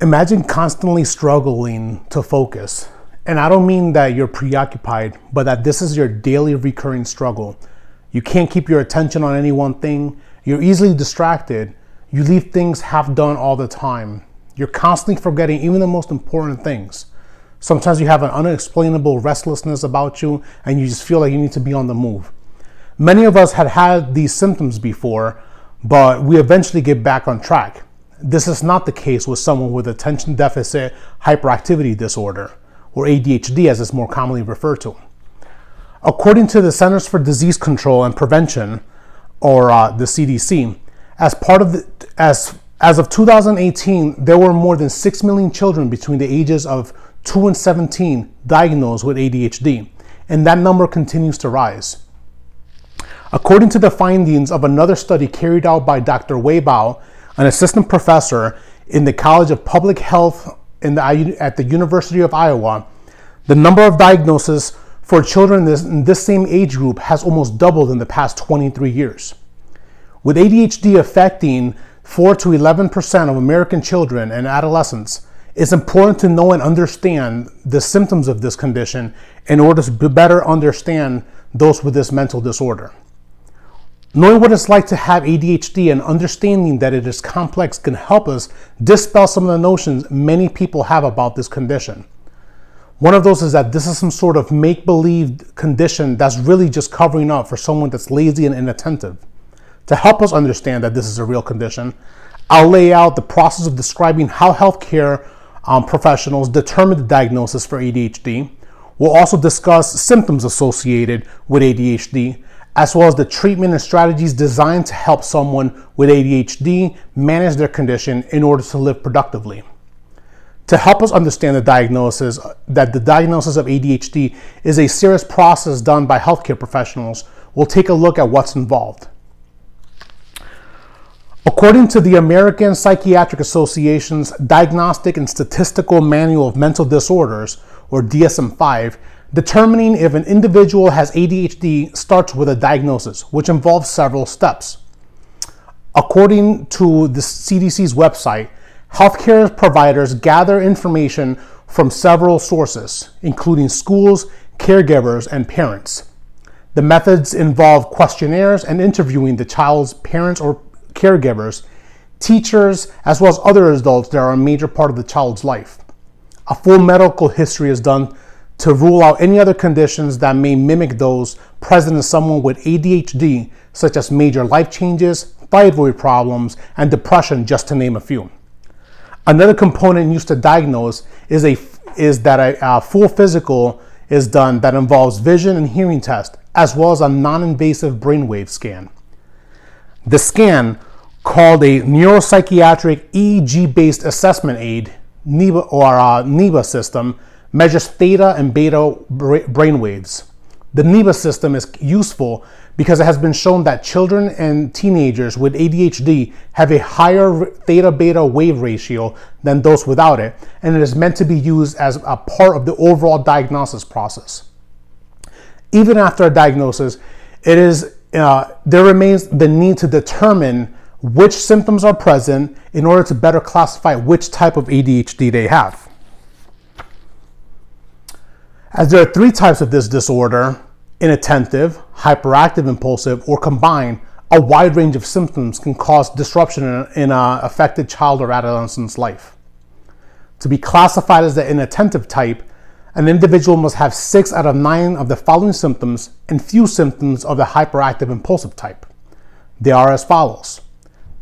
Imagine constantly struggling to focus. And I don't mean that you're preoccupied, but that this is your daily recurring struggle. You can't keep your attention on any one thing. You're easily distracted. You leave things half done all the time. You're constantly forgetting even the most important things. Sometimes you have an unexplainable restlessness about you and you just feel like you need to be on the move. Many of us had these symptoms before, but we eventually get back on track. This is not the case with someone with attention deficit hyperactivity disorder, or ADHD as it's more commonly referred to. According to the Centers for Disease Control and Prevention, or the CDC, as of 2018, there were more than 6 million children between the ages of 2 and 17 diagnosed with ADHD, and that number continues to rise. According to the findings of another study carried out by Dr. Weibao, an assistant professor in the College of Public Health at the University of Iowa, the number of diagnoses for children in this same age group has almost doubled in the past 23 years. With ADHD affecting 4 to 11% of American children and adolescents, it's important to know and understand the symptoms of this condition in order to better understand those with this mental disorder. Knowing what it's like to have ADHD and understanding that it is complex can help us dispel some of the notions many people have about this condition. One of those is that this is some sort of make-believe condition that's really just covering up for someone that's lazy and inattentive. To help us understand that this is a real condition, I'll lay out the process of describing how healthcare professionals determine the diagnosis for ADHD. We'll also discuss symptoms associated with ADHD, as well as the treatment and strategies designed to help someone with ADHD manage their condition in order to live productively. To help us understand the diagnosis of ADHD is a serious process done by healthcare professionals, we'll take a look at what's involved. According to the American Psychiatric Association's Diagnostic and Statistical Manual of Mental Disorders, or DSM-5, determining if an individual has ADHD starts with a diagnosis, which involves several steps. According to the CDC's website, healthcare providers gather information from several sources, including schools, caregivers, and parents. The methods involve questionnaires and interviewing the child's parents or caregivers, teachers, as well as other adults that are a major part of the child's life. A full medical history is done to rule out any other conditions that may mimic those present in someone with ADHD, such as major life changes, thyroid problems, and depression, just to name a few. Another component used to diagnose is that a full physical is done that involves vision and hearing test, as well as a non-invasive brainwave scan. The scan, called a neuropsychiatric EEG-based assessment aid, NEBA system, measures theta and beta brainwaves. The NEBA system is useful because it has been shown that children and teenagers with ADHD have a higher theta-beta wave ratio than those without it, and it is meant to be used as a part of the overall diagnosis process. Even after a diagnosis, there remains the need to determine which symptoms are present in order to better classify which type of ADHD they have. As there are 3 types of this disorder: inattentive, hyperactive impulsive, or combined, a wide range of symptoms can cause disruption in an affected child or adolescent's life. To be classified as the inattentive type, an individual must have 6 out of 9 of the following symptoms and few symptoms of the hyperactive impulsive type. They are as follows: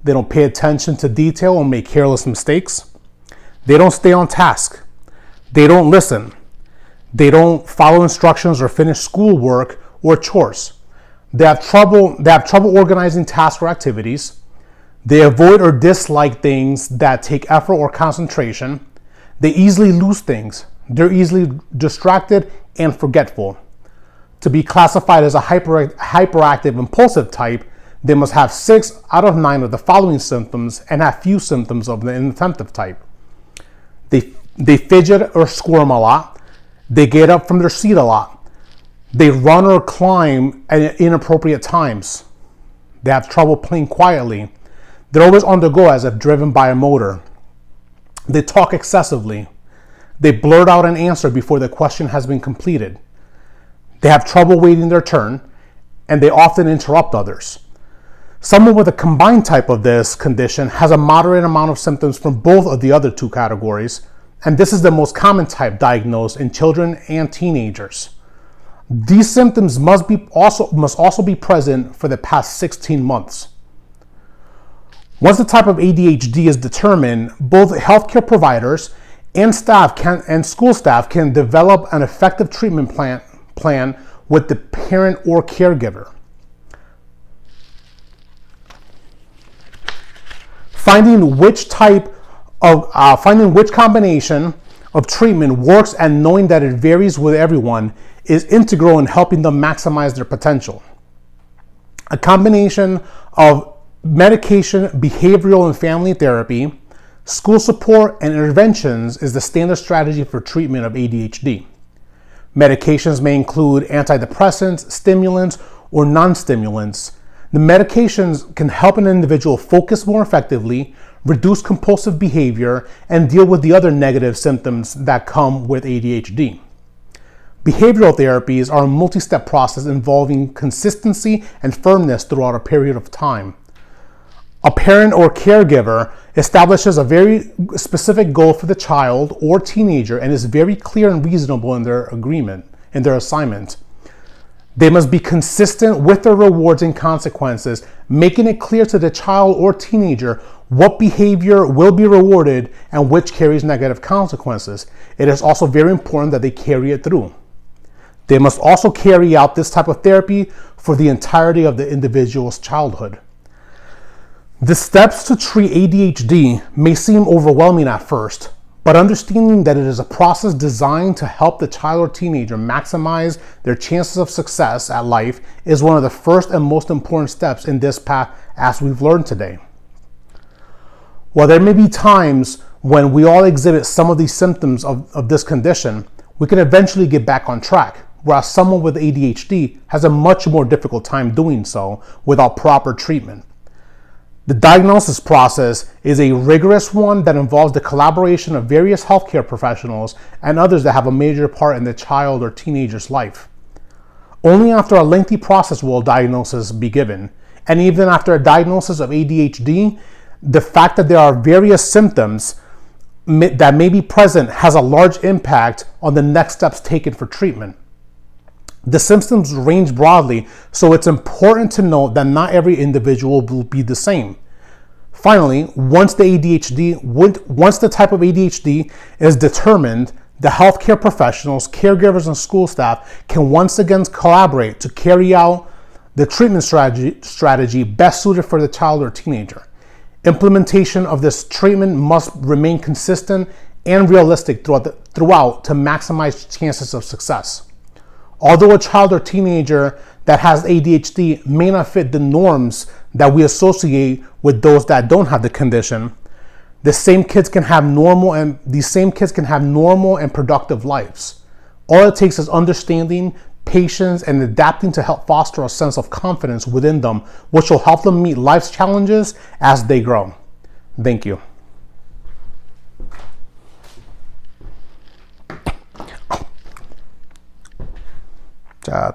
they don't pay attention to detail or make careless mistakes. They don't stay on task. They don't listen. They don't follow instructions or finish schoolwork or chores. They have trouble organizing tasks or activities. They avoid or dislike things that take effort or concentration. They easily lose things. They're easily distracted and forgetful. To be classified as a hyperactive impulsive type, they must have 6 out of 9 of the following symptoms and have few symptoms of the inattentive type. They fidget or squirm a lot. They get up from their seat a lot. They run or climb at inappropriate times. They have trouble playing quietly. They're always on the go as if driven by a motor. They talk excessively. They blurt out an answer before the question has been completed. They have trouble waiting their turn, and they often interrupt others. Someone with a combined type of this condition has a moderate amount of symptoms from both of the other two categories, and this is the most common type diagnosed in children and teenagers. These symptoms must also be present for the past 16 months. Once the type of ADHD is determined, both healthcare providers and school staff can develop an effective treatment plan with the parent or caregiver. Finding which combination of treatment works and knowing that it varies with everyone is integral in helping them maximize their potential. A combination of medication, behavioral and family therapy, school support, and interventions is the standard strategy for treatment of ADHD. Medications may include antidepressants, stimulants, or non-stimulants. The medications can help an individual focus more effectively, reduce compulsive behavior, and deal with the other negative symptoms that come with ADHD. Behavioral therapies are a multi-step process involving consistency and firmness throughout a period of time. A parent or caregiver establishes a very specific goal for the child or teenager and is very clear and reasonable in their assignment. They must be consistent with their rewards and consequences, making it clear to the child or teenager what behavior will be rewarded and which carries negative consequences. It is also very important that they carry it through. They must also carry out this type of therapy for the entirety of the individual's childhood. The steps to treat ADHD may seem overwhelming at first, but understanding that it is a process designed to help the child or teenager maximize their chances of success at life is one of the first and most important steps in this path, as we've learned today. While there may be times when we all exhibit some of these symptoms of this condition, we can eventually get back on track, whereas someone with ADHD has a much more difficult time doing so without proper treatment. The diagnosis process is a rigorous one that involves the collaboration of various healthcare professionals and others that have a major part in the child or teenager's life. Only after a lengthy process will a diagnosis be given, and even after a diagnosis of ADHD, the fact that there are various symptoms that may be present has a large impact on the next steps taken for treatment. The symptoms range broadly, so it's important to note that not every individual will be the same. Finally, once the type of ADHD is determined, the healthcare professionals, caregivers, and school staff can once again collaborate to carry out the treatment strategy best suited for the child or teenager. Implementation of this treatment must remain consistent and realistic throughout to maximize chances of success. Although a child or teenager that has ADHD may not fit the norms that we associate with those that don't have the condition, these same kids can have normal and productive lives. All it takes is understanding, patience, and adapting to help foster a sense of confidence within them, which will help them meet life's challenges as they grow. Thank you. Ciao.